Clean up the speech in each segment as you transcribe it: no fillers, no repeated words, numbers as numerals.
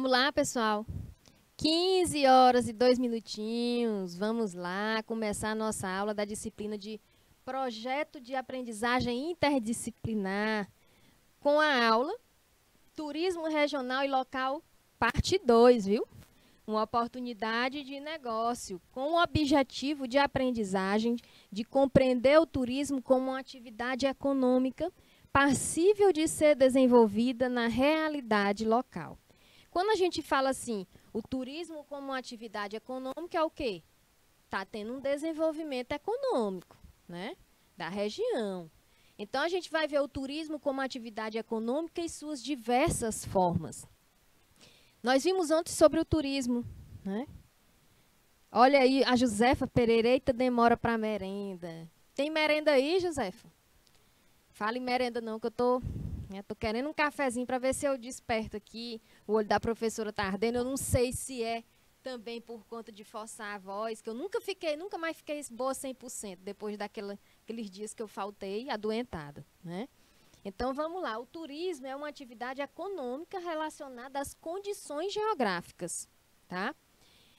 Vamos lá, pessoal. 15 horas e 2 minutinhos. Vamos lá começar a nossa aula da disciplina de Projeto de Aprendizagem Interdisciplinar com a aula Turismo Regional e Local, parte 2, viu? Uma oportunidade de negócio com o objetivo de aprendizagem, de compreender o turismo como uma atividade econômica passível de ser desenvolvida na realidade local. Quando a gente fala assim, o turismo como uma atividade econômica é o quê? Está tendo um desenvolvimento econômico, né, da região. Então, a gente vai ver o turismo como atividade econômica e suas diversas formas. Nós vimos ontem sobre o turismo, né? Olha aí, a Josefa Pereira demora para merenda. Tem merenda aí, Josefa? Fala em merenda não, que eu tô querendo um cafezinho para ver se eu desperto aqui. O olho da professora tá ardendo. Eu não sei se é também por conta de forçar a voz, que eu nunca mais fiquei boa 100% depois daqueles dias que eu faltei adoentada, né? Então, vamos lá. O turismo é uma atividade econômica relacionada às condições geográficas, tá?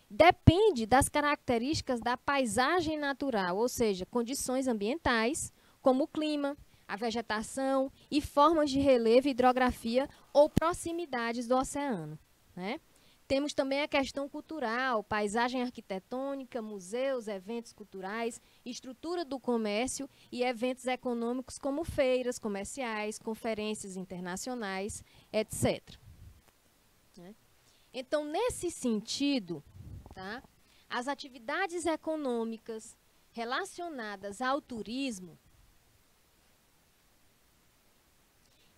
Depende das características da paisagem natural, ou seja, condições ambientais, como o clima, a vegetação e formas de relevo e hidrografia ou proximidades do oceano, né? Temos também a questão cultural, paisagem arquitetônica, museus, eventos culturais, estrutura do comércio e eventos econômicos como feiras comerciais, conferências internacionais, etc. Então, nesse sentido, tá, as atividades econômicas relacionadas ao turismo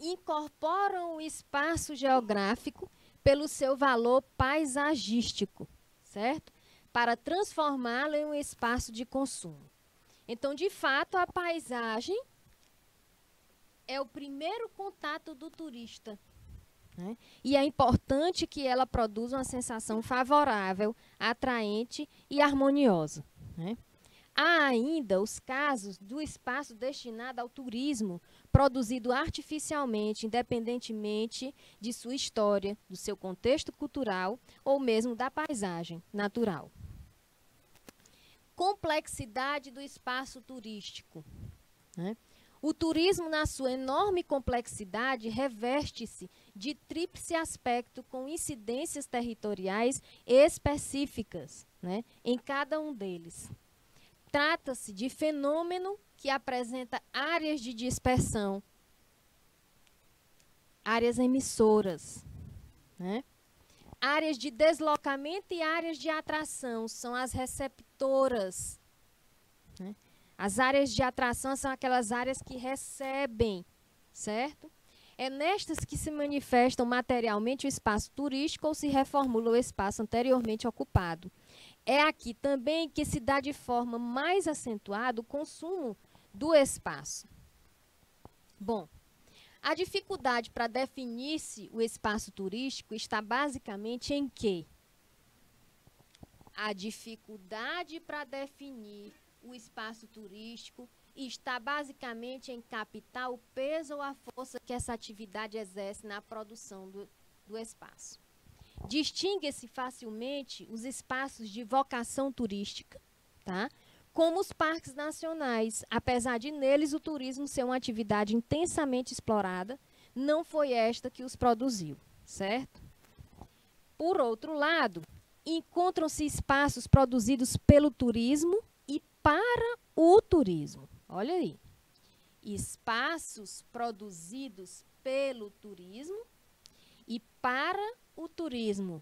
incorporam o espaço geográfico pelo seu valor paisagístico, certo? Para transformá-lo em um espaço de consumo. Então, de fato, a paisagem é o primeiro contato do turista, né? E é importante que ela produza uma sensação favorável, atraente e harmoniosa, né? Há ainda os casos do espaço destinado ao turismo, produzido artificialmente, independentemente de sua história, do seu contexto cultural ou mesmo da paisagem natural. Complexidade do espaço turístico, né? O turismo, na sua enorme complexidade, reveste-se de tríplice aspecto com incidências territoriais específicas, né, em cada um deles. Trata-se de fenômeno que apresenta áreas de dispersão, áreas emissoras, né? Áreas de deslocamento e áreas de atração são as receptoras, né? As áreas de atração são aquelas áreas que recebem, certo? É nestas que se manifestam materialmente o espaço turístico ou se reformula o espaço anteriormente ocupado. É aqui também que se dá de forma mais acentuada o consumo do espaço. Bom, a dificuldade para definir-se o espaço turístico está basicamente em quê? A dificuldade para definir o espaço turístico está basicamente em captar o peso ou a força que essa atividade exerce na produção do espaço. Distingue-se facilmente os espaços de vocação turística, tá? Como os parques nacionais. Apesar de neles o turismo ser uma atividade intensamente explorada, não foi esta que os produziu, certo? Por outro lado, encontram-se espaços produzidos pelo turismo e para o turismo. Olha aí. Espaços produzidos pelo turismo e para o turismo,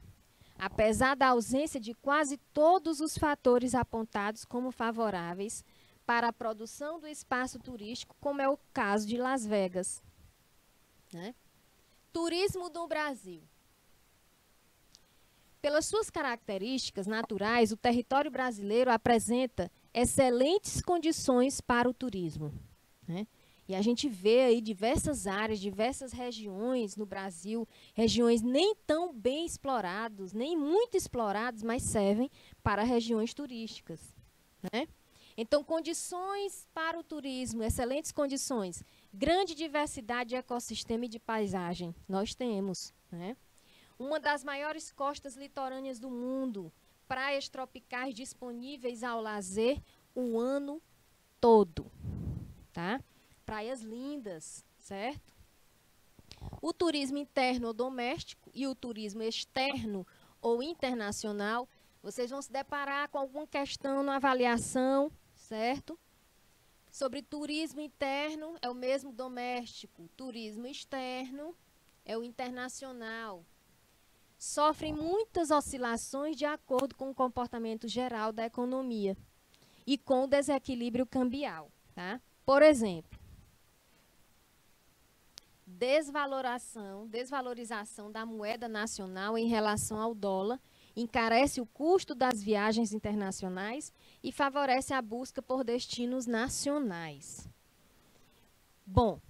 apesar da ausência de quase todos os fatores apontados como favoráveis para a produção do espaço turístico, como é o caso de Las Vegas, né? Turismo do Brasil. Pelas suas características naturais, o território brasileiro apresenta excelentes condições para o turismo, né? E a gente vê aí diversas áreas, diversas regiões no Brasil, regiões nem tão bem exploradas, nem muito exploradas, mas servem para regiões turísticas, né? Então, condições para o turismo, excelentes condições, grande diversidade de ecossistema e de paisagem, nós temos, né? uma das maiores costas litorâneas do mundo, praias tropicais disponíveis ao lazer o ano todo, tá? Praias lindas, certo? O turismo interno ou doméstico e o turismo externo ou internacional, vocês vão se deparar com alguma questão na avaliação, certo? Sobre turismo interno é o mesmo doméstico, turismo externo é o internacional. Sofrem muitas oscilações de acordo com o comportamento geral da economia e com o desequilíbrio cambial, tá? Por exemplo, desvalorização da moeda nacional em relação ao dólar encarece o custo das viagens internacionais e favorece a busca por destinos nacionais. Bom,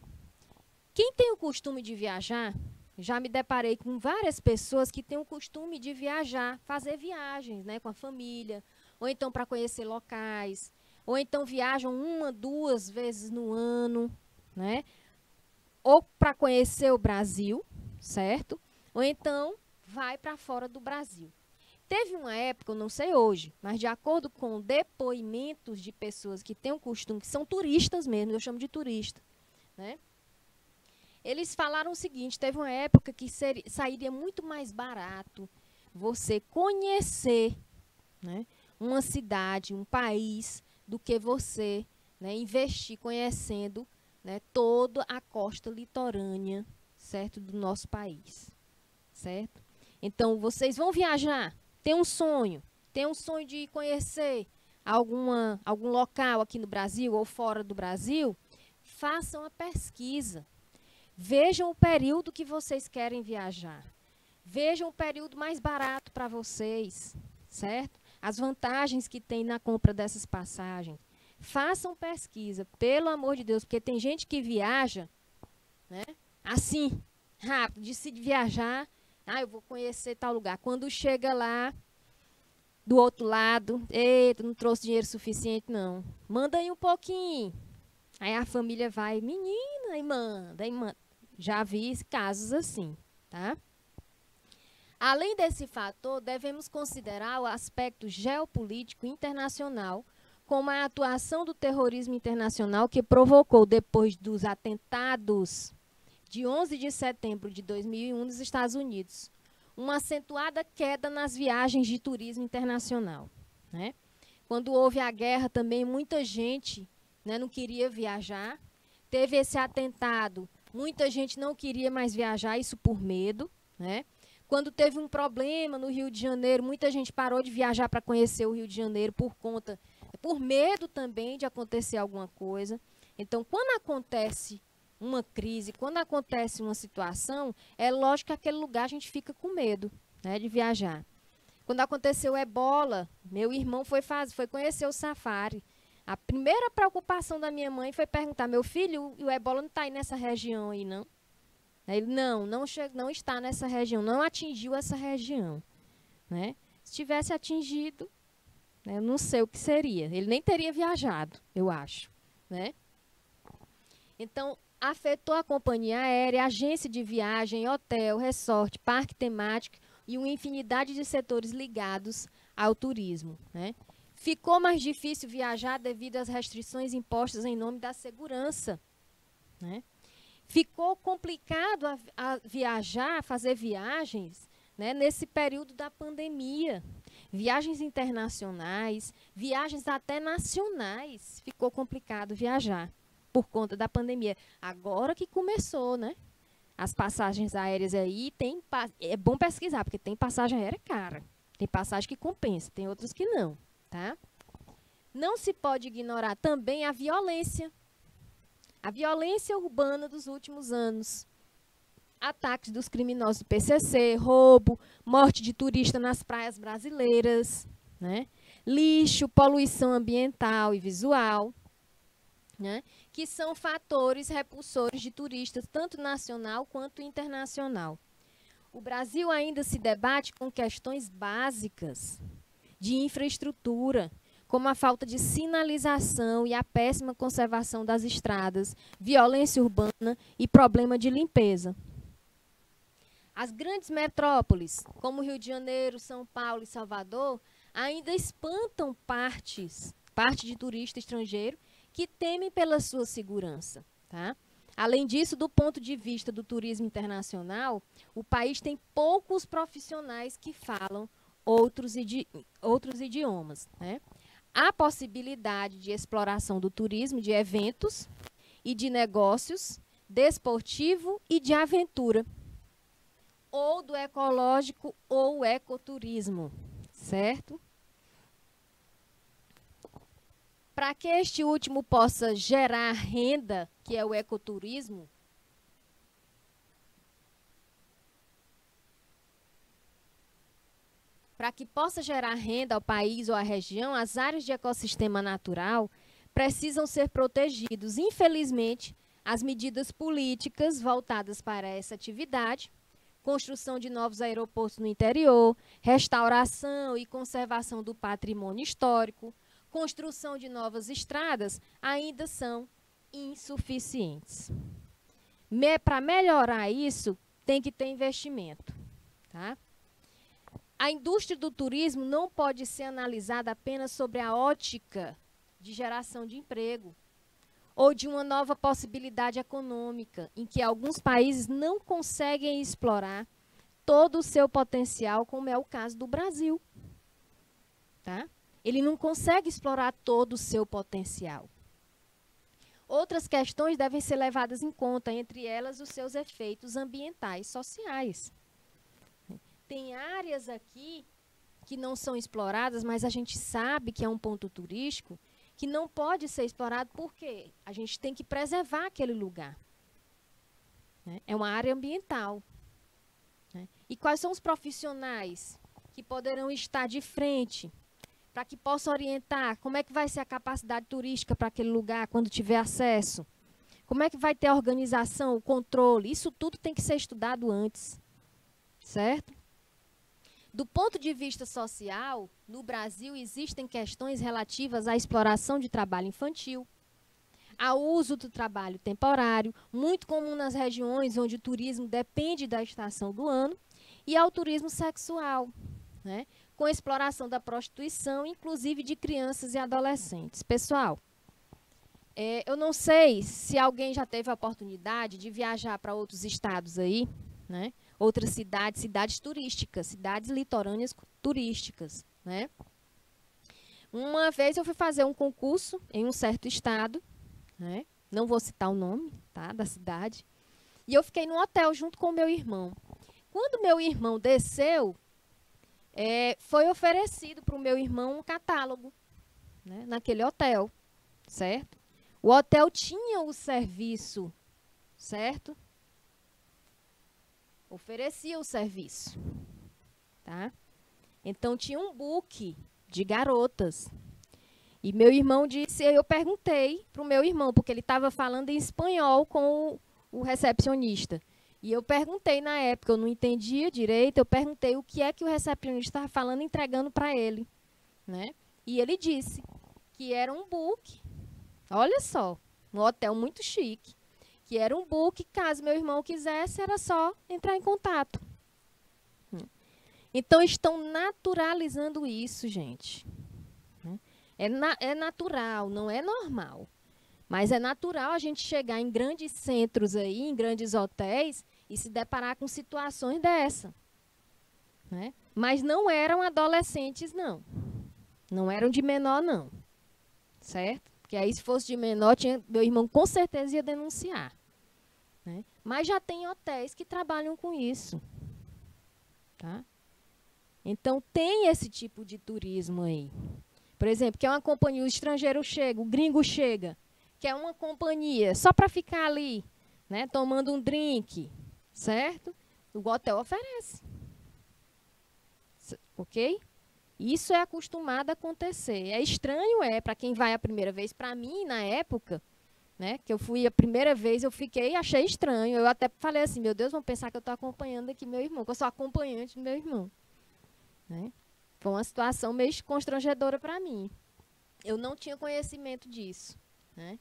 quem tem o costume de viajar, já me deparei com várias pessoas que têm o costume de viajar, fazer viagens, né, com a família, ou então para conhecer locais, ou então viajam 1, 2 vezes no ano, né? Ou para conhecer o Brasil, certo? Ou então vai para fora do Brasil. Teve uma época, eu não sei hoje, mas de acordo com depoimentos de pessoas que têm o costume, que são turistas mesmo, eu chamo de turista, né? Eles falaram o seguinte, teve uma época que sairia muito mais barato você conhecer, né, uma cidade, um país, do que você, né, investir conhecendo, né, toda a costa litorânea, certo, do nosso país, certo? Então, vocês vão viajar, tem um sonho de conhecer algum local aqui no Brasil ou fora do Brasil, façam a pesquisa. Vejam o período que vocês querem viajar. Vejam o período mais barato para vocês, certo? As vantagens que tem na compra dessas passagens. Façam pesquisa, pelo amor de Deus, porque tem gente que viaja, né, assim, rápido, decide viajar, eu vou conhecer tal lugar. Quando chega lá, do outro lado, eita, não trouxe dinheiro suficiente, não. Manda aí um pouquinho. Aí a família vai, menina, aí manda, aí manda. Já vi casos assim, tá? Além desse fator, devemos considerar o aspecto geopolítico internacional, como a atuação do terrorismo internacional que provocou, depois dos atentados de 11 de setembro de 2001 nos Estados Unidos, uma acentuada queda nas viagens de turismo internacional, né? Quando houve a guerra também, muita gente, né, não queria viajar. Teve esse atentado, muita gente não queria mais viajar, isso por medo, né? Quando teve um problema no Rio de Janeiro, muita gente parou de viajar para conhecer o Rio de Janeiro por medo também de acontecer alguma coisa. Então, quando acontece uma crise, quando acontece uma situação, é lógico que aquele lugar a gente fica com medo, né, de viajar. Quando aconteceu o Ebola, meu irmão foi conhecer o safari. A primeira preocupação da minha mãe foi perguntar, meu filho, o Ebola não está aí nessa região aí, não? Ele, não está nessa região, não atingiu essa região, né? Se tivesse atingido, né, eu não sei o que seria. Ele nem teria viajado, eu acho, né? Então, afetou a companhia aérea, agência de viagem, hotel, resort, parque temático e uma infinidade de setores ligados ao turismo, né? Ficou mais difícil viajar devido às restrições impostas em nome da segurança, né? Ficou complicado a viajar, fazer viagens, né, nesse período da pandemia. Viagens internacionais, viagens até nacionais, ficou complicado viajar por conta da pandemia. Agora que começou, né? As passagens aéreas aí, é bom pesquisar, porque tem passagem aérea cara. Tem passagem que compensa, tem outras que não, tá? Não se pode ignorar também a violência. A violência urbana dos últimos anos. Ataques dos criminosos do PCC, roubo, morte de turista nas praias brasileiras, né? Lixo, poluição ambiental e visual, né? Que são fatores repulsores de turistas, tanto nacional quanto internacional. O Brasil ainda se debate com questões básicas de infraestrutura, como a falta de sinalização e a péssima conservação das estradas, violência urbana e problema de limpeza. As grandes metrópoles, como Rio de Janeiro, São Paulo e Salvador, ainda espantam parte de turista estrangeiro que temem pela sua segurança, tá? Além disso, do ponto de vista do turismo internacional, o país tem poucos profissionais que falam outros idiomas, né? Há possibilidade de exploração do turismo, de eventos e de negócios, desportivo e de aventura, ou do ecológico ou ecoturismo, certo? Para que este último possa gerar renda, que é o ecoturismo, para que possa gerar renda ao país ou à região, as áreas de ecossistema natural precisam ser protegidos. Infelizmente, as medidas políticas voltadas para essa atividade, construção de novos aeroportos no interior, restauração e conservação do patrimônio histórico, construção de novas estradas, ainda são insuficientes. Para melhorar isso, tem que ter investimento, tá? A indústria do turismo não pode ser analisada apenas sobre a ótica de geração de emprego ou de uma nova possibilidade econômica, em que alguns países não conseguem explorar todo o seu potencial, como é o caso do Brasil. Tá? Ele não consegue explorar todo o seu potencial. Outras questões devem ser levadas em conta, entre elas os seus efeitos ambientais e sociais. Tem áreas aqui que não são exploradas, mas a gente sabe que é um ponto turístico, que não pode ser explorado porque a gente tem que preservar aquele lugar. Né? É uma área ambiental. Né? E quais são os profissionais que poderão estar de frente para que possam orientar como é que vai ser a capacidade turística para aquele lugar quando tiver acesso? Como é que vai ter a organização, o controle? Isso tudo tem que ser estudado antes. Certo? Do ponto de vista social, no Brasil existem questões relativas à exploração de trabalho infantil, ao uso do trabalho temporário, muito comum nas regiões onde o turismo depende da estação do ano, e ao turismo sexual, né, com a exploração da prostituição, inclusive de crianças e adolescentes. Pessoal, eu não sei se alguém já teve a oportunidade de viajar para outros estados aí, né? Outras cidades turísticas, cidades litorâneas turísticas, né? Uma vez eu fui fazer um concurso em um certo estado, né? Não vou citar o nome, tá, da cidade, e eu fiquei num hotel junto com o meu irmão. Quando meu irmão desceu, foi oferecido para o meu irmão um catálogo, né, naquele hotel, certo? O hotel tinha o serviço, certo? Oferecia o serviço, tá? Então tinha um book de garotas. E meu irmão disse, eu perguntei para o meu irmão, porque ele estava falando em espanhol com o recepcionista. E eu perguntei na época, eu não entendia direito, eu perguntei o que é que o recepcionista estava falando, entregando para ele, né? E ele disse que era um book, olha só, um hotel muito chique, que era um book, caso meu irmão quisesse, era só entrar em contato. Então, estão naturalizando isso, gente. É natural, não é normal. Mas é natural a gente chegar em grandes centros aí, em grandes hotéis, e se deparar com situações dessa. Né? Mas não eram adolescentes, não. Não eram de menor, não. Certo? Porque aí, se fosse de menor, meu irmão com certeza ia denunciar. Né? Mas já tem hotéis que trabalham com isso. Tá? Então, tem esse tipo de turismo aí. Por exemplo, que é uma companhia, o estrangeiro chega, o gringo chega, que é uma companhia só para ficar ali, né, tomando um drink, certo? O hotel oferece. Ok? Isso é acostumado a acontecer. É estranho, para quem vai a primeira vez. Para mim, na época, né, que eu fui a primeira vez, eu achei estranho. Eu até falei assim, meu Deus, vão pensar que eu estou acompanhando aqui meu irmão, que eu sou acompanhante do meu irmão. Né? Foi uma situação meio constrangedora para mim. Eu não tinha conhecimento disso. Né?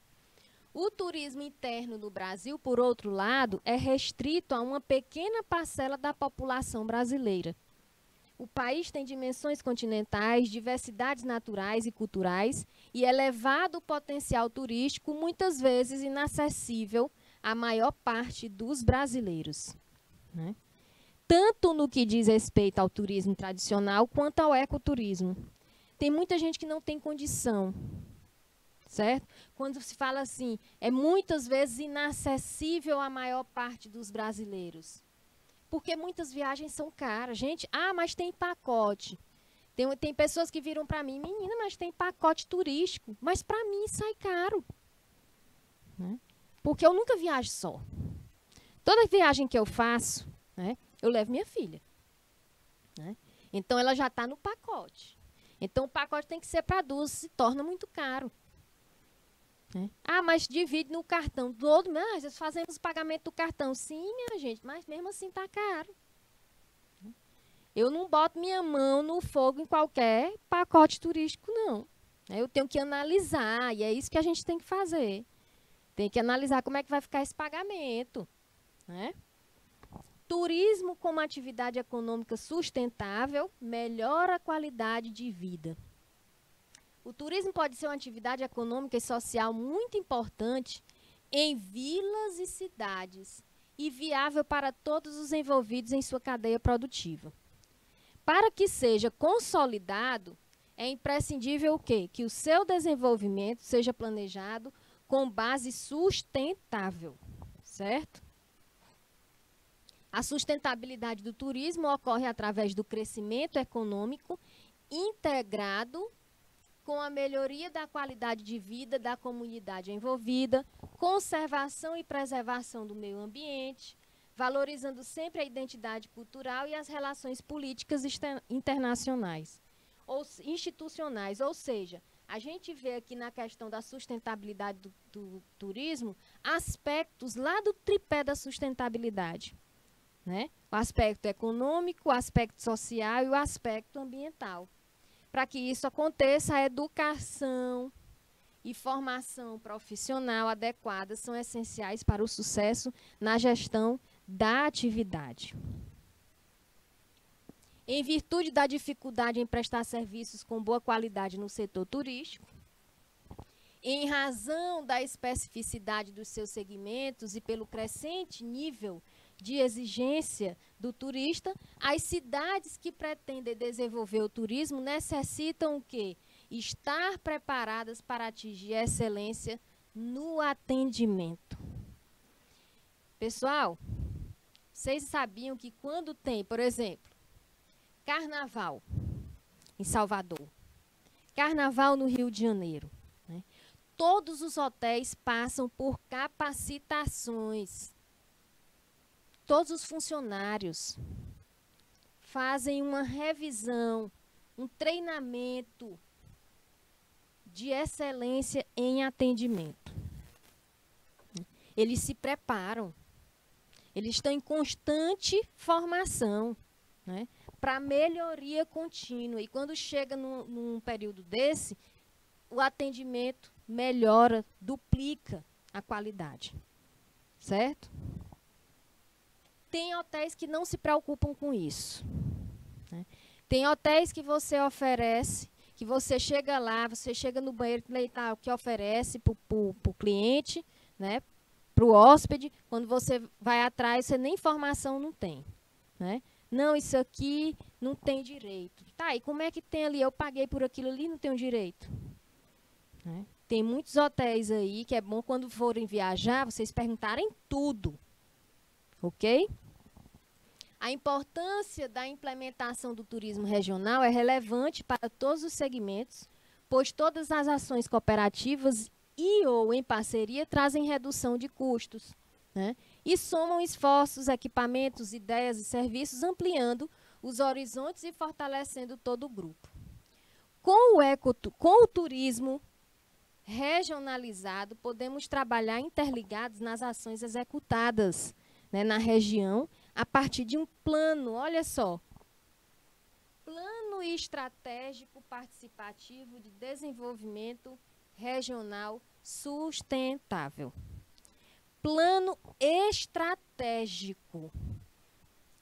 O turismo interno no Brasil, por outro lado, é restrito a uma pequena parcela da população brasileira. O país tem dimensões continentais, diversidades naturais e culturais e elevado potencial turístico, muitas vezes inacessível à maior parte dos brasileiros, né? Tanto no que diz respeito ao turismo tradicional quanto ao ecoturismo. Tem muita gente que não tem condição, certo? Quando se fala assim, é muitas vezes inacessível à maior parte dos brasileiros. Porque muitas viagens são caras. Gente, mas tem pacote. Tem pessoas que viram para mim, menina, mas tem pacote turístico. Mas para mim sai caro, né? Porque eu nunca viajo só. Toda viagem que eu faço, né, eu levo minha filha, né? Então ela já está no pacote. Então o pacote tem que ser para duas, se torna muito caro, né? Mas divide no cartão todo, mas nós fazemos o pagamento do cartão. Sim, minha gente, mas mesmo assim está caro. Eu não boto minha mão no fogo em qualquer pacote turístico, não. Eu tenho que analisar, e é isso que a gente tem que fazer. Tem que analisar como é que vai ficar esse pagamento, né? Turismo como atividade econômica sustentável melhora a qualidade de vida. O turismo pode ser uma atividade econômica e social muito importante em vilas e cidades e viável para todos os envolvidos em sua cadeia produtiva. Para que seja consolidado, é imprescindível o quê? Que o seu desenvolvimento seja planejado com base sustentável, certo? A sustentabilidade do turismo ocorre através do crescimento econômico integrado com a melhoria da qualidade de vida da comunidade envolvida, conservação e preservação do meio ambiente, valorizando sempre a identidade cultural e as relações políticas internacionais ou institucionais. Ou seja, a gente vê aqui na questão da sustentabilidade do turismo aspectos lá do tripé da sustentabilidade, né? O aspecto econômico, o aspecto social e o aspecto ambiental. Para que isso aconteça, a educação e formação profissional adequada são essenciais para o sucesso na gestão da atividade. Em virtude da dificuldade em prestar serviços com boa qualidade no setor turístico, em razão da especificidade dos seus segmentos e pelo crescente nível de exigência do turista, as cidades que pretendem desenvolver o turismo necessitam o quê? Estar preparadas para atingir a excelência no atendimento. Pessoal, vocês sabiam que quando tem, por exemplo, carnaval em Salvador, carnaval no Rio de Janeiro, né? Todos os hotéis passam por capacitações. Todos os funcionários fazem uma revisão, um treinamento de excelência em atendimento. Eles se preparam, eles estão em constante formação, né, para melhoria contínua. E quando chega num período desse, o atendimento melhora, duplica a qualidade, certo? Tem hotéis que não se preocupam com isso, né? Tem hotéis que você oferece, que você chega lá, você chega no banheiro que oferece para o cliente, né, para o hóspede. Quando você vai atrás, você nem informação não tem, né? Não, isso aqui não tem direito. Tá, e como é que tem ali? Eu paguei por aquilo ali, não tenho direito, né? Tem muitos hotéis aí que é bom quando forem viajar, vocês perguntarem tudo, ok? A importância da implementação do turismo regional é relevante para todos os segmentos, pois todas as ações cooperativas e ou em parceria trazem redução de custos, né? E somam esforços, equipamentos, ideias e serviços, ampliando os horizontes e fortalecendo todo o grupo. Com o turismo regionalizado, podemos trabalhar interligados nas ações executadas, né, na região, a partir de um plano, olha só, plano estratégico participativo de desenvolvimento regional sustentável. Plano estratégico.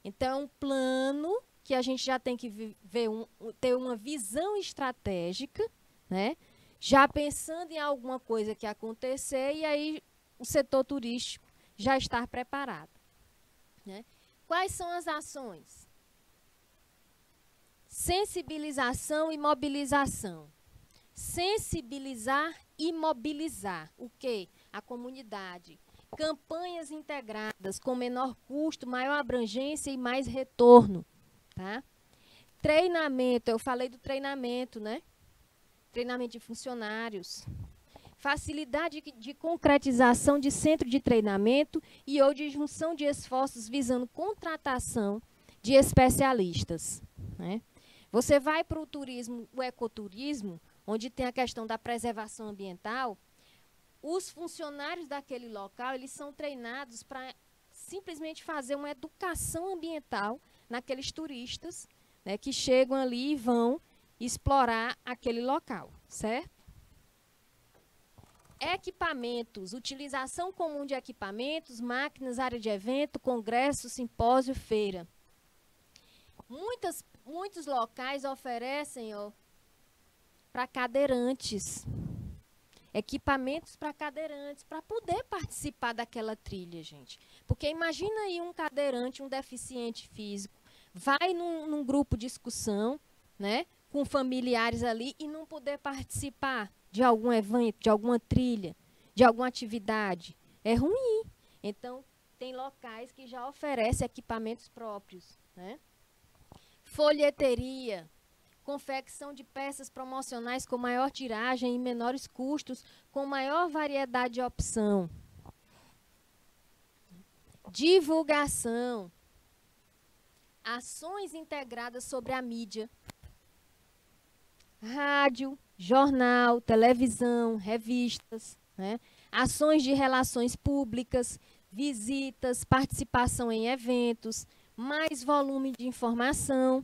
Então, é um plano que a gente já tem que ter uma visão estratégica, né? Já pensando em alguma coisa que acontecer, e aí o setor turístico já estar preparado, né? Quais são as ações? Sensibilização e mobilização. Sensibilizar e mobilizar. O quê? A comunidade. Campanhas integradas com menor custo, maior abrangência e mais retorno. Tá? Treinamento, eu falei do treinamento, né? Treinamento de funcionários. Facilidade de concretização de centro de treinamento e ou de junção de esforços visando contratação de especialistas, né? Você vai para o turismo, o ecoturismo, onde tem a questão da preservação ambiental, os funcionários daquele local, eles são treinados para simplesmente fazer uma educação ambiental naqueles turistas, né, que chegam ali e vão explorar aquele local, certo? Equipamentos, utilização comum de equipamentos, máquinas, área de evento, congresso, simpósio, feira. Muitos locais oferecem para cadeirantes, equipamentos para cadeirantes, para poder participar daquela trilha, gente. Porque imagina aí um cadeirante, um deficiente físico, vai num grupo de discussão, né, com familiares ali e não poder participar de algum evento, de alguma trilha, de alguma atividade. É ruim. Então, tem locais que já oferecem equipamentos próprios, né? Folheteria, confecção de peças promocionais com maior tiragem e menores custos, com maior variedade de opção. Divulgação, ações integradas sobre a mídia. Rádio, jornal, televisão, revistas, né? Ações de relações públicas, visitas, participação em eventos, mais volume de informação,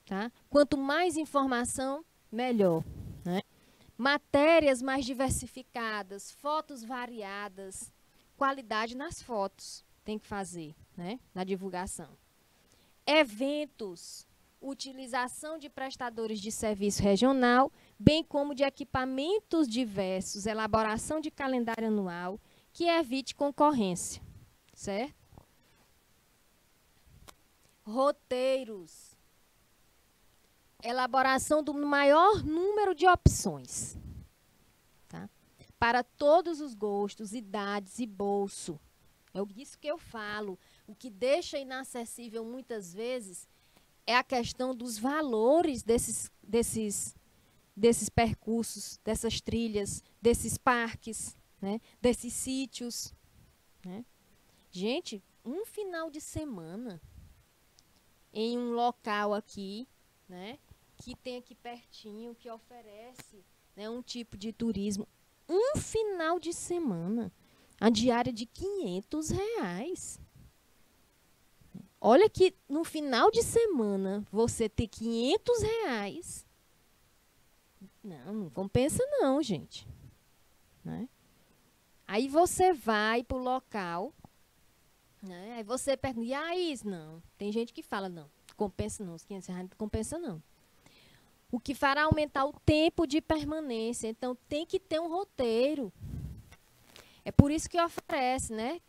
tá? Quanto mais informação, melhor, né? Matérias mais diversificadas, fotos variadas, qualidade nas fotos tem que fazer, né? Na divulgação. Eventos, utilização de prestadores de serviço regional, bem como de equipamentos diversos, elaboração de calendário anual, que evite concorrência, certo? Roteiros, elaboração do maior número de opções, tá? Para todos os gostos, idades e bolso. É isso que eu falo. O que deixa inacessível muitas vezes é a questão dos valores desses percursos, dessas trilhas, desses parques, né? Desses sítios, né? Gente, um final de semana em um local aqui, né, que tem aqui pertinho, que oferece, né, um tipo de turismo, um final de semana, a diária de R$500. Olha que no final de semana você ter R$500, não compensa não, gente, né? Aí você vai para o local, né? Aí você pergunta, e aí, não, tem gente que fala, não, compensa não, os R$500 não compensa não. O que fará aumentar o tempo de permanência, então tem que ter um roteiro. É por isso que oferece, né?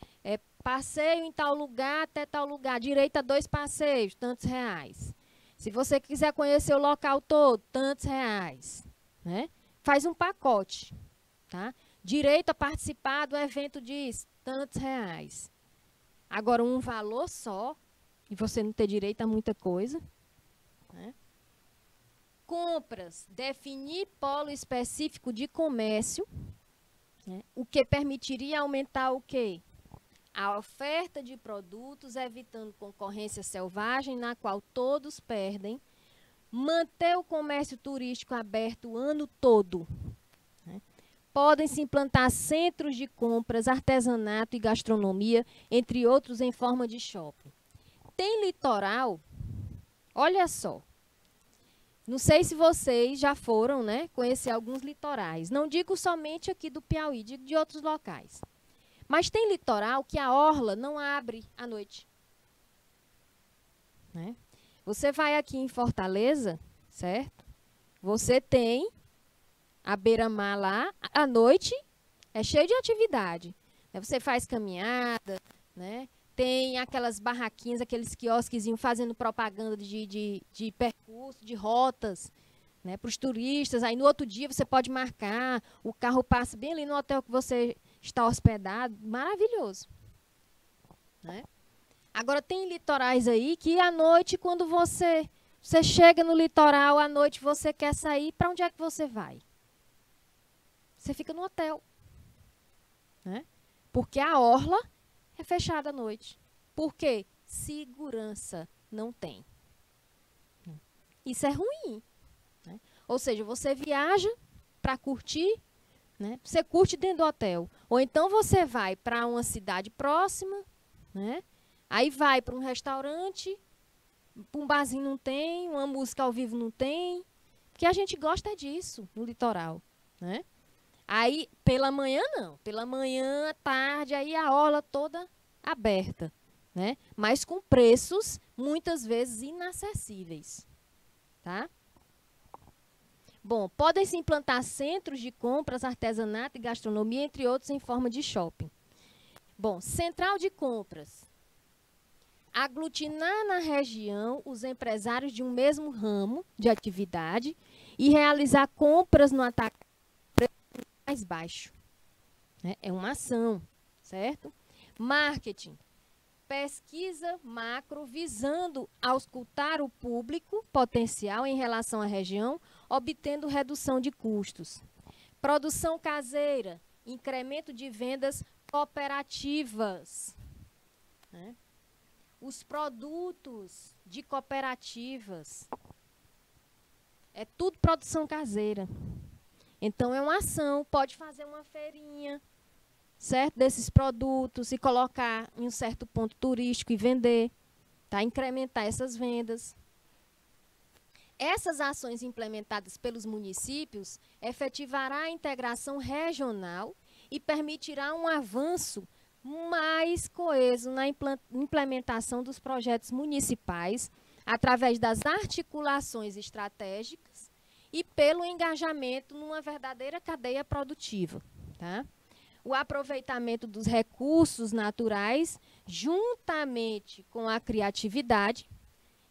Passeio em tal lugar até tal lugar, direito a 2 passeios, tantos reais. Se você quiser conhecer o local todo, tantos reais, né? Faz um pacote, tá? Direito a participar do evento diz, tantos reais. Agora, um valor só, e você não ter direito a muita coisa, né? Compras, definir polo específico de comércio, né? O que permitiria aumentar o quê? A oferta de produtos, evitando concorrência selvagem, na qual todos perdem. Manter o comércio turístico aberto o ano todo, né? Podem-se implantar centros de compras, artesanato e gastronomia, entre outros, em forma de shopping. Tem litoral, olha só, Não sei se vocês já foram, né, conhecer alguns litorais. Não digo somente aqui do Piauí, digo de outros locais. Mas tem litoral que a orla não abre à noite. Né? Você vai aqui em Fortaleza, certo? Você tem a beira-mar lá, à noite é cheio de atividade. Você faz caminhada, né? Tem aquelas barraquinhas, aqueles quiosquezinhos fazendo propaganda de percurso, de rotas, né, para os turistas. Aí no outro dia você pode marcar, o carro passa bem ali no hotel que você está hospedado. Maravilhoso. Né? Agora tem litorais aí que à noite, quando você chega no litoral, à noite você quer sair, para onde é que você vai? Você fica no hotel. Né? Porque a orla é fechada à noite. Por quê? Segurança não tem. Isso é ruim. Né? Ou seja, você viaja para curtir, né? Você curte dentro do hotel. Ou então você vai para uma cidade próxima, né? Aí vai para um restaurante, um barzinho não tem, uma música ao vivo não tem. Porque a gente gosta disso no litoral. Né? Aí, pela manhã, não. Pela manhã, tarde, aí a orla toda aberta. Né? Mas com preços, muitas vezes, inacessíveis. Tá? Bom, podem se implantar centros de compras, artesanato e gastronomia, entre outros, em forma de shopping. Bom, central de compras. Aglutinar na região os empresários de um mesmo ramo de atividade e realizar compras no atacado mais baixo. Né? É uma ação, certo? Marketing. Pesquisa macro visando auscultar o público potencial em relação à região, obtendo redução de custos. Produção caseira. Incremento de vendas cooperativas. Né? Os produtos de cooperativas. É tudo produção caseira. Então, é uma ação, pode fazer uma feirinha, certo? Desses produtos e colocar em um certo ponto turístico e vender, tá? Incrementar essas vendas. Essas ações implementadas pelos municípios efetivará a integração regional e permitirá um avanço mais coeso na implementação dos projetos municipais através das articulações estratégicas e pelo engajamento numa verdadeira cadeia produtiva. Tá? O aproveitamento dos recursos naturais, juntamente com a criatividade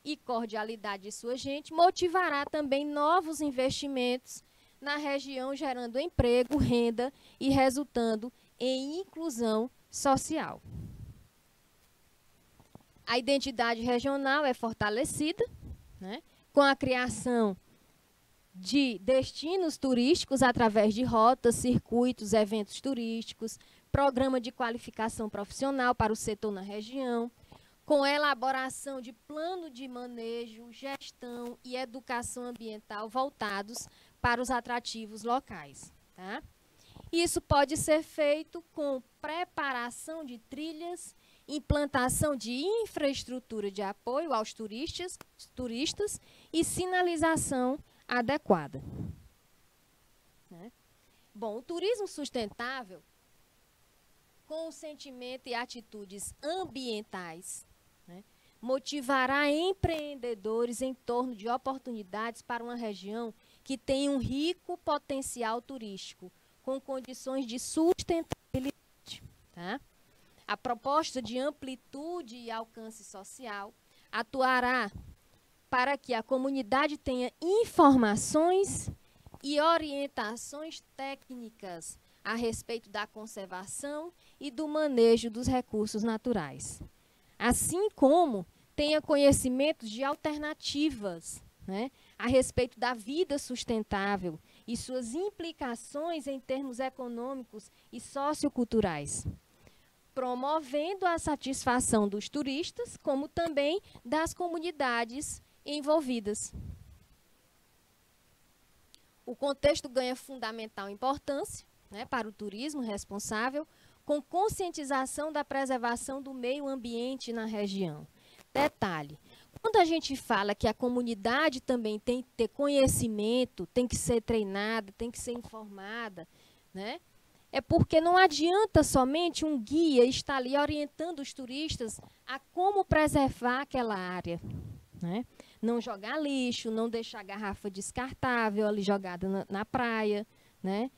e cordialidade de sua gente, motivará também novos investimentos na região, gerando emprego, renda e resultando em inclusão social. A identidade regional é fortalecida, né, com a criação de destinos turísticos através de rotas, circuitos, eventos turísticos, programa de qualificação profissional para o setor na região, com elaboração de plano de manejo, gestão e educação ambiental voltados para os atrativos locais. Tá? Isso pode ser feito com preparação de trilhas, implantação de infraestrutura de apoio aos turistas e sinalização adequada. Né? Bom, o turismo sustentável, com o sentimento e atitudes ambientais, né, motivará empreendedores em torno de oportunidades para uma região que tem um rico potencial turístico, com condições de sustentabilidade. Tá? A proposta de amplitude e alcance social atuará para que a comunidade tenha informações e orientações técnicas a respeito da conservação e do manejo dos recursos naturais. Assim como tenha conhecimentos de alternativas, né, a respeito da vida sustentável e suas implicações em termos econômicos e socioculturais, promovendo a satisfação dos turistas, como também das comunidades envolvidas. O contexto ganha fundamental importância, né, para o turismo responsável, com conscientização da preservação do meio ambiente na região. Detalhe, Quando a gente fala que a comunidade também tem que ter conhecimento, tem que ser treinada, tem que ser informada, né? É porque não adianta somente um guia estar ali orientando os turistas a como preservar aquela área, né? Não jogar lixo, não deixar garrafa descartável ali jogada na praia, né?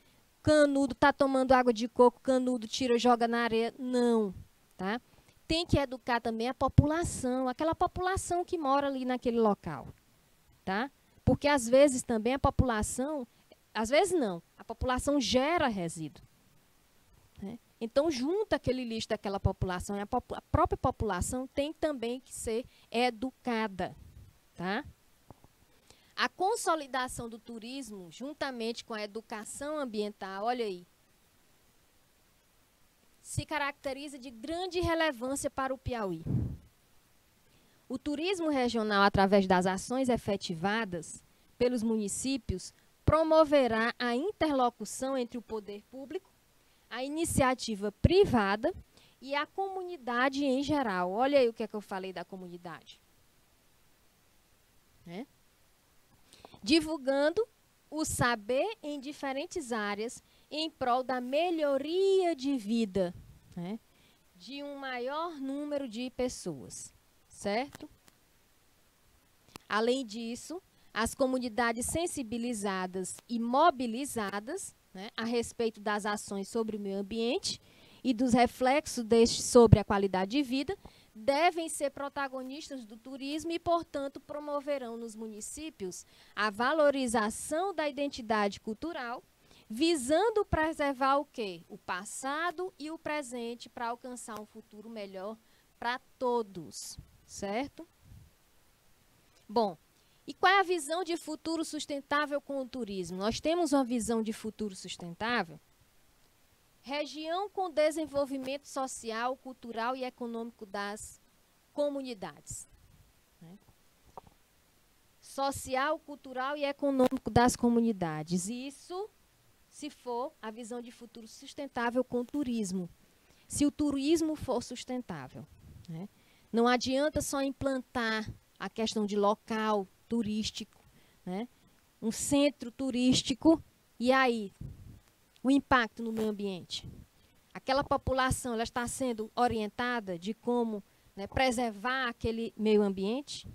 Canudo está tomando água de coco, canudo tira, joga na areia. Não, tá? Tem que educar também a população, aquela população que mora ali naquele local, tá? Porque às vezes também a população, às vezes não, a população gera resíduo, né? Então junta aquele lixo daquela população e a própria população tem também que ser educada, tá? A consolidação do turismo, juntamente com a educação ambiental, olha aí, se caracteriza de grande relevância para o Piauí. O turismo regional, através das ações efetivadas pelos municípios, promoverá a interlocução entre o poder público, a iniciativa privada e a comunidade em geral. Olha aí o que é que eu falei da comunidade. Né? Divulgando o saber em diferentes áreas em prol da melhoria de vida, né, de um maior número de pessoas, certo? Além disso, as comunidades sensibilizadas e mobilizadas, né, a respeito das ações sobre o meio ambiente e dos reflexos deste sobre a qualidade de vida, devem ser protagonistas do turismo e, portanto, promoverão nos municípios a valorização da identidade cultural, visando preservar o quê? O passado e o presente para alcançar um futuro melhor para todos, certo? Bom, e qual é a visão de futuro sustentável com o turismo? Nós temos uma visão de futuro sustentável? Região com desenvolvimento social, cultural e econômico das comunidades. Né? Social, cultural e econômico das comunidades. Isso se for a visão de futuro sustentável com o turismo. Se o turismo for sustentável. Né? Não adianta só implantar a questão de local turístico, né? Um centro turístico, e aí o impacto no meio ambiente. Aquela população ela está sendo orientada de como, né, preservar aquele meio ambiente.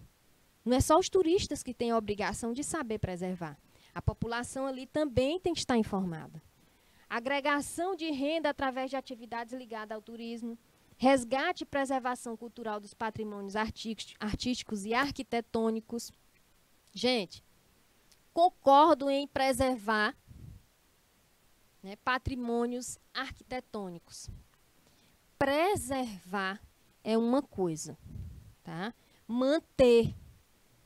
Não é só os turistas que têm a obrigação de saber preservar. A população ali também tem que estar informada. Agregação de renda através de atividades ligadas ao turismo, resgate e preservação cultural dos patrimônios artísticos e arquitetônicos. Gente, concordo em preservar, né, patrimônios arquitetônicos. Preservar é uma coisa, tá? Manter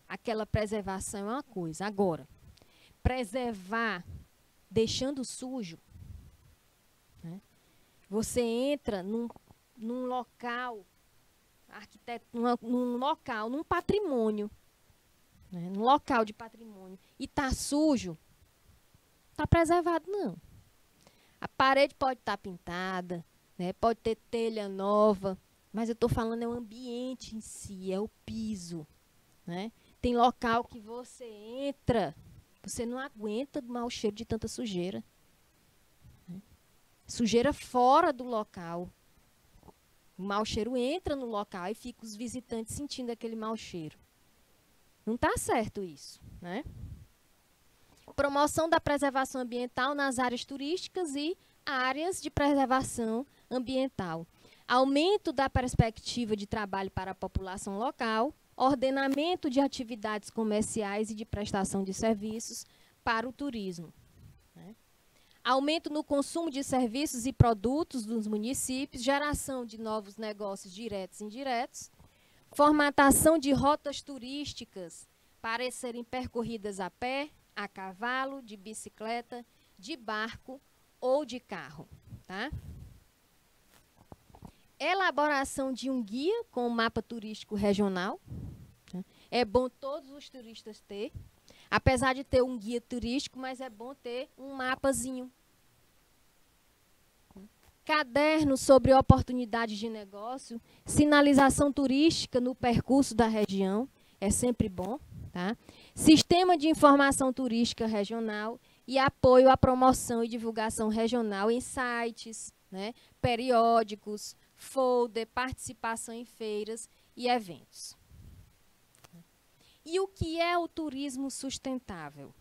aquela preservação é uma coisa. Agora, preservar deixando sujo, né? Você entra num local, num patrimônio, né? Num local de patrimônio, e está sujo, está preservado não. A parede pode estar pintada, né? Pode ter telha nova, mas eu estou falando é o ambiente em si, é o piso, né? Tem local que você entra, você não aguenta do mau cheiro de tanta sujeira. Né? Sujeira fora do local. O mau cheiro entra no local e fica os visitantes sentindo aquele mau cheiro. Não está certo isso, né? Promoção da preservação ambiental nas áreas turísticas e áreas de preservação ambiental. Aumento da perspectiva de trabalho para a população local, ordenamento de atividades comerciais e de prestação de serviços para o turismo. Né? Aumento no consumo de serviços e produtos dos municípios, geração de novos negócios diretos e indiretos, formatação de rotas turísticas para serem percorridas a pé, a cavalo, de bicicleta, de barco ou de carro. Tá? Elaboração de um guia com um mapa turístico regional. É bom todos os turistas ter. Apesar de ter um guia turístico, mas é bom ter um mapazinho. Caderno sobre oportunidades de negócio, sinalização turística no percurso da região, é sempre bom, tá? Sistema de informação turística regional e apoio à promoção e divulgação regional em sites, né, periódicos, folder, participação em feiras e eventos. E o que é o turismo sustentável?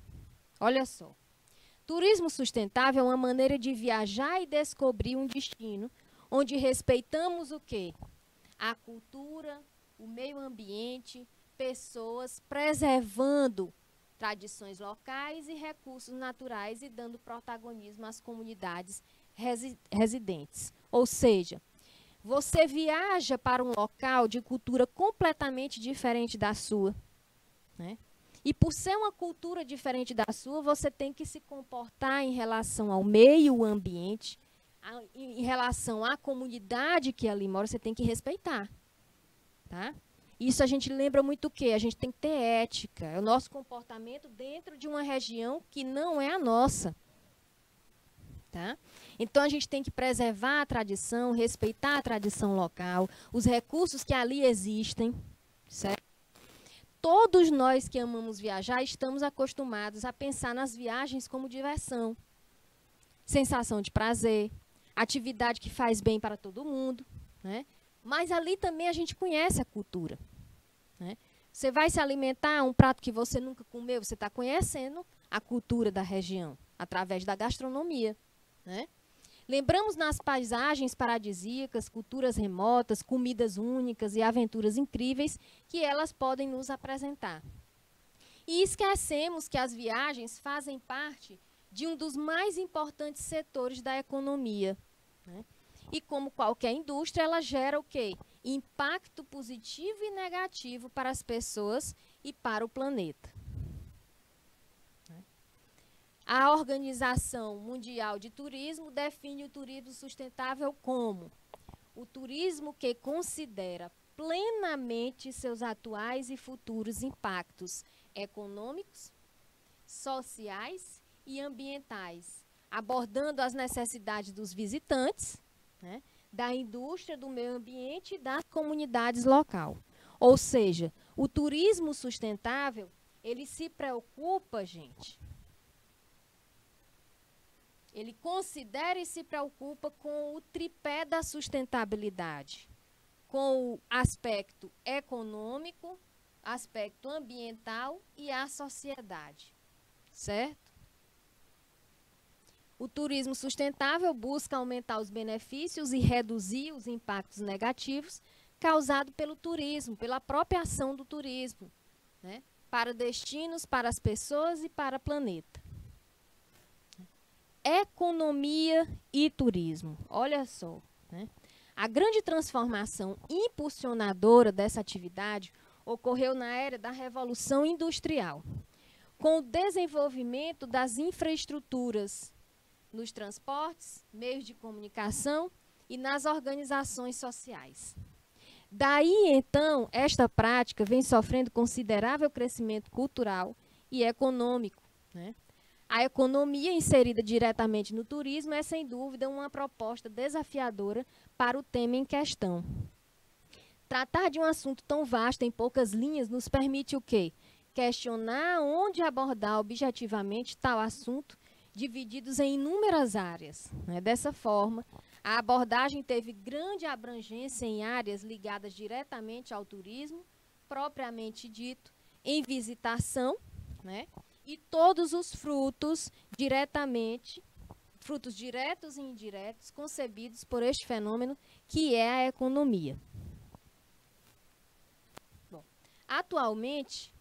Olha só. Turismo sustentável é uma maneira de viajar e descobrir um destino onde respeitamos o quê? A cultura, o meio ambiente, pessoas, preservando tradições locais e recursos naturais e dando protagonismo às comunidades residentes. Ou seja, você viaja para um local de cultura completamente diferente da sua, né? E por ser uma cultura diferente da sua, você tem que se comportar em relação ao meio ambiente, em relação à comunidade que ali mora, você tem que respeitar, tá? Isso a gente lembra muito o quê? A gente tem que ter ética. É o nosso comportamento dentro de uma região que não é a nossa, tá? Então, a gente tem que preservar a tradição, respeitar a tradição local, os recursos que ali existem, certo? Todos nós que amamos viajar estamos acostumados a pensar nas viagens como diversão, sensação de prazer, atividade que faz bem para todo mundo, né? Mas ali também a gente conhece a cultura, né? Você vai se alimentar um prato que você nunca comeu, você está conhecendo a cultura da região, através da gastronomia, né? Lembramos nas paisagens paradisíacas, culturas remotas, comidas únicas e aventuras incríveis que elas podem nos apresentar. E esquecemos que as viagens fazem parte de um dos mais importantes setores da economia, né? E como qualquer indústria, ela gera o quê? Impacto positivo e negativo para as pessoas e para o planeta. A Organização Mundial de Turismo define o turismo sustentável como o turismo que considera plenamente seus atuais e futuros impactos econômicos, sociais e ambientais, abordando as necessidades dos visitantes, né, da indústria, do meio ambiente e das comunidades locais. Ou seja, o turismo sustentável, ele se preocupa, gente, ele considera e se preocupa com o tripé da sustentabilidade, com o aspecto econômico, aspecto ambiental e a sociedade, certo? O turismo sustentável busca aumentar os benefícios e reduzir os impactos negativos causados pelo turismo, pela própria ação do turismo, né, para destinos, para as pessoas e para o planeta. Economia e turismo. Olha só, né? A grande transformação impulsionadora dessa atividade ocorreu na era da Revolução Industrial, com o desenvolvimento das infraestruturas nos transportes, meios de comunicação e nas organizações sociais. Daí, então, esta prática vem sofrendo considerável crescimento cultural e econômico, né? A economia inserida diretamente no turismo é, sem dúvida, uma proposta desafiadora para o tema em questão. Tratar de um assunto tão vasto em poucas linhas nos permite o quê? Questionar onde abordar objetivamente tal assunto, divididos em inúmeras áreas, né? Dessa forma, a abordagem teve grande abrangência em áreas ligadas diretamente ao turismo, propriamente dito, em visitação, né? E todos os frutos diretos e indiretos, concebidos por este fenômeno que é a economia. Bom, atualmente,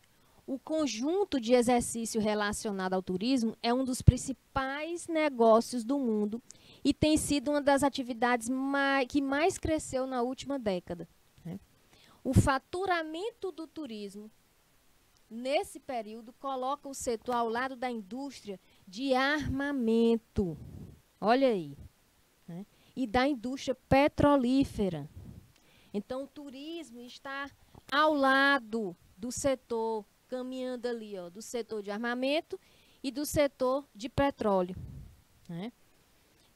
o conjunto de exercício relacionado ao turismo é um dos principais negócios do mundo e tem sido uma das atividades que mais cresceu na última década, né? O faturamento do turismo nesse período, coloca o setor ao lado da indústria de armamento, olha aí, né? E da indústria petrolífera. Então, o turismo está ao lado do setor, caminhando ali, ó, do setor de armamento e do setor de petróleo, né?